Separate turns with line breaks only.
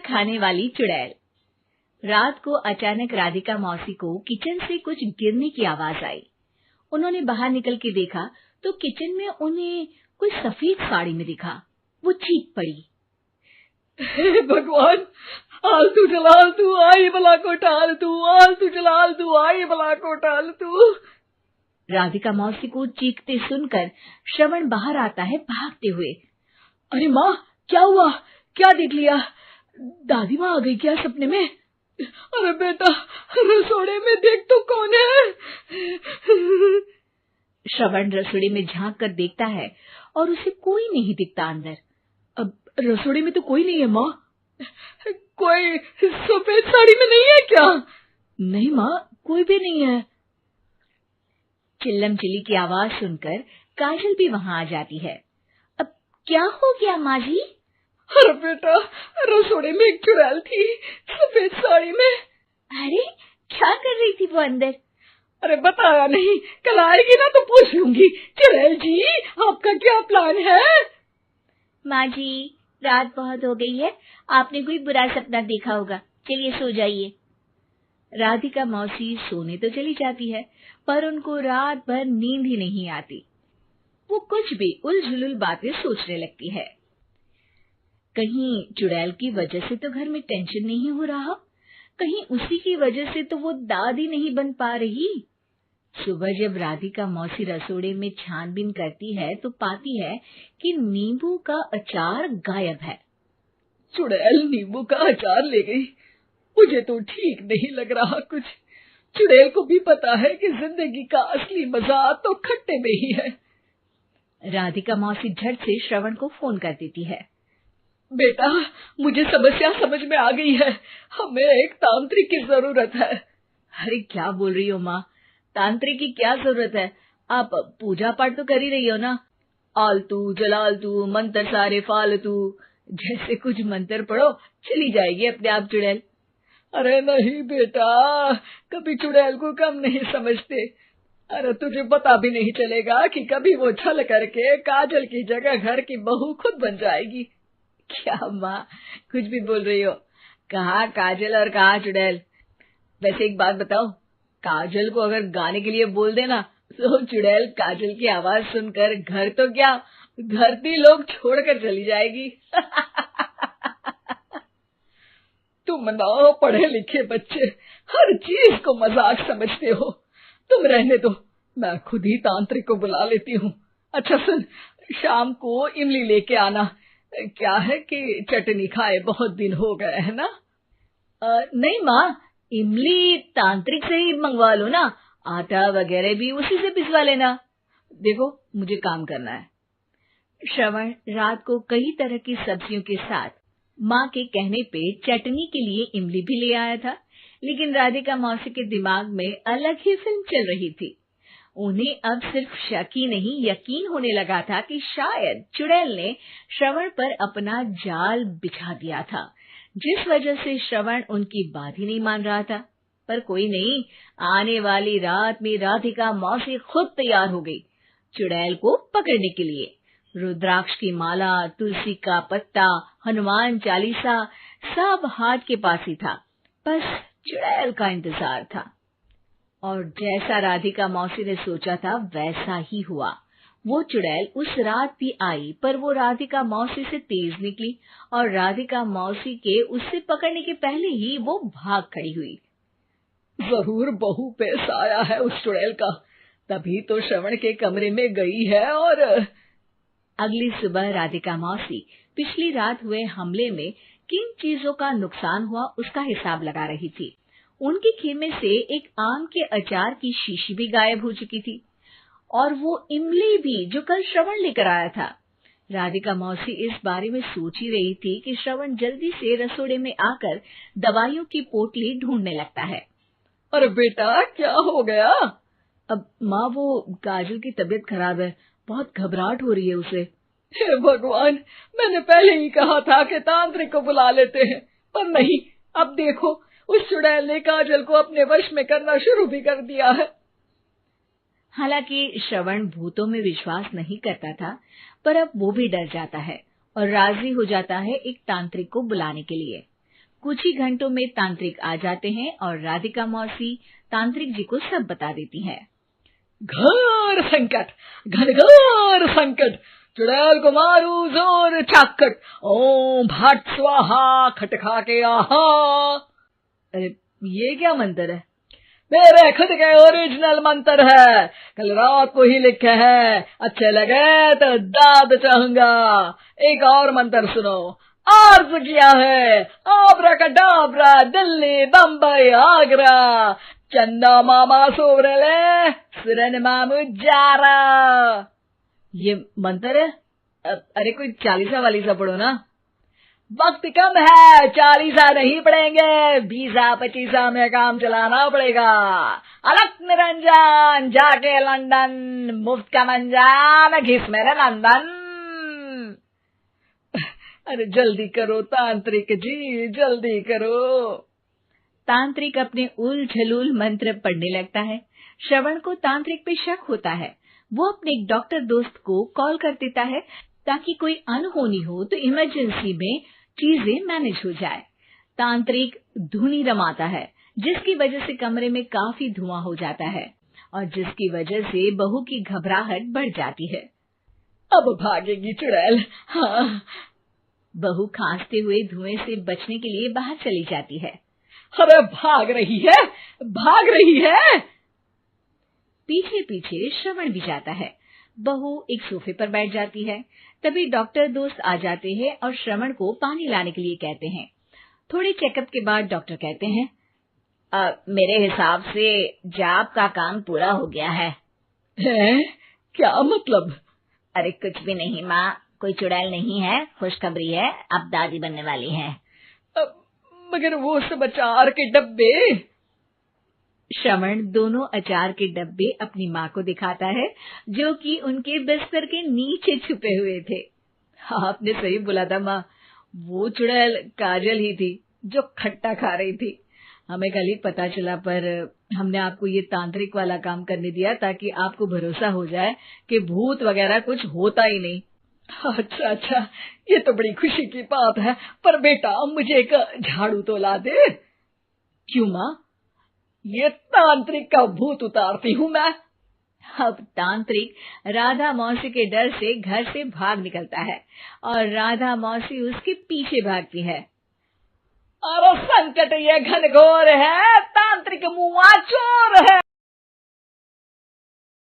खाने वाली चुड़ैल। रात को अचानक राधिका मौसी को किचन से कुछ गिरने की आवाज आई। उन्होंने बाहर निकल के देखा तो किचन में उन्हें कोई सफेद साड़ी में दिखा। वो चीख पड़ी,
हे भगवान, आलतू जलालतू आई भला को टालतू, आलतू जलालतू आई भला को टालतू।
राधिका मौसी को चीखते सुनकर श्रवण बाहर आता है भागते हुए।
अरे माँ, क्या हुआ? क्या देख लिया? दादी माँ आ गई क्या सपने में? अरे बेटा, रसोड़े में देख तो कौन है?
श्रवण रसोड़े में झांक कर देखता है और उसे कोई नहीं दिखता अंदर।
अब रसोड़े में तो कोई नहीं है माँ। कोई सफेद साड़ी में नहीं है क्या? नहीं माँ, कोई भी नहीं है।
चिल्लम चिल्ली की आवाज सुनकर काजल भी वहां आ जाती है। अब क्या हो गया माँ जी?
अरे बेटा, रसोड़े में एक चुड़ैल थी सफेद साड़ी में।
अरे क्या कर रही थी वो अंदर?
अरे बताया नहीं, कल आएगी ना तो पूछ लूंगी। चुड़ैल जी, आपका क्या प्लान है?
माँ जी, रात बहुत हो गई है, आपने कोई बुरा सपना देखा होगा, चलिए सो जाइए। राधिका मौसी सोने तो चली जाती है पर उनको रात भर नींद ही नहीं आती। वो कुछ भी उलझुल बातें सोचने लगती है। कहीं चुड़ैल की वजह से तो घर में टेंशन नहीं हो रहा, कहीं उसी की वजह से तो वो दादी नहीं बन पा रही। सुबह जब राधिका मौसी रसोड़े में छानबीन करती है तो पाती है कि नींबू का अचार गायब है।
चुड़ैल नींबू का अचार ले गई, मुझे तो ठीक नहीं लग रहा कुछ। चुड़ैल को भी पता है कि जिंदगी का असली मजा तो खट्टे में ही है।
राधिका मौसी झट से श्रवण को फोन कर देती है।
बेटा, मुझे समस्या समझ में आ गई है, हमें एक तांत्रिक की जरूरत है।
अरे क्या बोल रही हो माँ, तांत्रिक की क्या जरूरत है? आप पूजा पाठ तो कर ही रही हो ना। आलतू जलालतू मंत्र सारे फालतू जैसे कुछ मंत्र पढ़ो, चली जाएगी अपने आप चुड़ैल।
अरे नहीं बेटा, कभी चुड़ैल को कम नहीं समझते। अरे तुझे पता भी नहीं चलेगा कि कभी वो छल करके काजल की जगह घर की बहू खुद बन जाएगी।
क्या माँ, कुछ भी बोल रही हो, कहाँ काजल और कहाँ चुड़ैल। वैसे एक बात बताओ, काजल को अगर गाने के लिए बोल देना तो चुड़ैल काजल की आवाज सुनकर घर तो क्या धरती लोग छोड़कर चली जाएगी।
तुम ना पढ़े लिखे बच्चे हर चीज को मजाक समझते हो। तुम रहने दो, मैं खुद ही तांत्रिक को बुला लेती हूँ। अच्छा सुन, शाम को इमली लेके आना। क्या है कि चटनी खाए बहुत दिन हो गए है ना?
नहीं माँ, इमली तांत्रिक से ही मंगवा लो ना, आटा वगैरह भी उसी से पिसवा लेना। देखो मुझे काम करना है। श्रवण रात को कई तरह की सब्जियों के साथ माँ के कहने पे चटनी के लिए इमली भी ले आया था, लेकिन राधिका मौसी के दिमाग में अलग ही फिल्म चल रही थी। उन्हें अब सिर्फ शक ही नहीं यकीन होने लगा था कि शायद चुड़ैल ने श्रवण पर अपना जाल बिछा दिया था, जिस वजह से श्रवण उनकी बात ही नहीं मान रहा था। पर कोई नहीं, आने वाली रात में राधिका मौसी खुद तैयार हो गई चुड़ैल को पकड़ने के लिए। रुद्राक्ष की माला, तुलसी का पत्ता, हनुमान चालीसा सब हाथ के पास ही था, बस चुड़ैल का इंतजार था। और जैसा राधिका मौसी ने सोचा था वैसा ही हुआ। वो चुड़ैल उस रात भी आई, पर वो राधिका मौसी से तेज निकली और राधिका मौसी के उससे पकड़ने के पहले ही वो भाग खड़ी हुई।
जरूर बहू पे साया है उस चुड़ैल का, तभी तो श्रवण के कमरे में गई है। और
अगली सुबह राधिका मौसी पिछली रात हुए हमले में किन चीजों का नुकसान हुआ उसका हिसाब लगा रही थी। उनके खेमे से एक आम के अचार की शीशी भी गायब हो चुकी थी और वो इमली भी जो कल श्रवण लेकर आया था। राधिका मौसी इस बारे में सोच ही रही थी कि श्रवण जल्दी से रसोड़े में आकर दवाइयों की पोटली ढूंढने लगता है।
अरे बेटा, क्या हो गया?
अब माँ, वो काजल की तबीयत खराब है, बहुत घबराहट हो रही है उसे।
हे भगवान, मैंने पहले ही कहा था कि तांत्रिक को बुला लेते हैं, पर नहीं। अब देखो, उस चुड़ैल ने काजल को अपने वश में करना शुरू भी कर दिया है।
हालांकि श्रवण भूतों में विश्वास नहीं करता था, पर अब वो भी डर जाता है और राजी हो जाता है एक तांत्रिक को बुलाने के लिए। कुछ ही घंटों में तांत्रिक आ जाते हैं और राधिका मौसी तांत्रिक जी को सब बता देती हैं।
घोर संकट, घनघोर संकट, चुड़ैल को मारू जोर चाकट, ओम भट स्वाहा खटखा के आहा।
अरे ये क्या मंत्र है?
मेरे खुद के ओरिजिनल मंत्र है, कल रात को ही लिखे हैं, अच्छे लगे तो दाद चाहूंगा। एक और मंत्र सुनो, अर्ज किया है आब्राकडाब्रा, दिल्ली बम्बई आगरा, चंदा मामा सोवरले सुरन मामू जारा।
ये मंत्र है? अरे कोई 40 वालीसा पढ़ो ना।
वक्त कम है, 40 नहीं पड़ेंगे, 20-25 में काम चलाना पड़ेगा। अलग निरंजन जाके लंदन, मुफ्त का मंजान घिस मेरे नंदन। अरे जल्दी करो तांत्रिक जी, जल्दी करो।
तांत्रिक अपने उल झलूल मंत्र पढ़ने लगता है। श्रवण को तांत्रिक पे शक होता है। वो अपने एक डॉक्टर दोस्त को कॉल कर देता है ताकि कोई अनहोनी हो तो इमरजेंसी में चीजें मैनेज हो जाए। तांत्रिक धुनी रमाता है, जिसकी वजह से कमरे में काफी धुआं हो जाता है और जिसकी वजह से बहू की घबराहट बढ़ जाती है।
अब भागेगी चुड़ैल। हाँ।
बहू खांसते हुए धुएं से बचने के लिए बाहर चली जाती है।
अरे भाग रही है, भाग रही है।
पीछे पीछे श्रवण भी जाता है। बहू एक सोफे पर बैठ जाती है। तभी डॉक्टर दोस्त आ जाते हैं और श्रवण को पानी लाने के लिए कहते हैं। थोड़े चेकअप के बाद डॉक्टर कहते हैं, मेरे हिसाब से जाप का काम पूरा हो गया है।
क्या मतलब?
अरे कुछ भी नहीं माँ, कोई चुड़ैल नहीं है, खुशखबरी है, अब दादी बनने वाली है।
मगर वो सब अचार के डब्बे।
श्रवण दोनों अचार के डब्बे अपनी माँ को दिखाता है, जो कि उनके बिस्तर के नीचे छुपे हुए थे। आपने सही बोला था माँ, वो चुड़ैल काजल ही थी जो खट्टा खा रही थी। हमें कल ही पता चला, पर हमने आपको ये तांत्रिक वाला काम करने दिया ताकि आपको भरोसा हो जाए कि भूत वगैरह कुछ होता ही नहीं।
अच्छा अच्छा, ये तो बड़ी खुशी की बात है, पर बेटा मुझे एक झाड़ू तो ला दे।
क्यों माँ?
ये तांत्रिक का भूत उतारती हूँ मैं।
अब तांत्रिक राधा मौसी के डर से घर से भाग निकलता है और राधा मौसी उसके पीछे भागती है।
अरे संकट ये घनघोर है, तांत्रिक मुआ चोर है।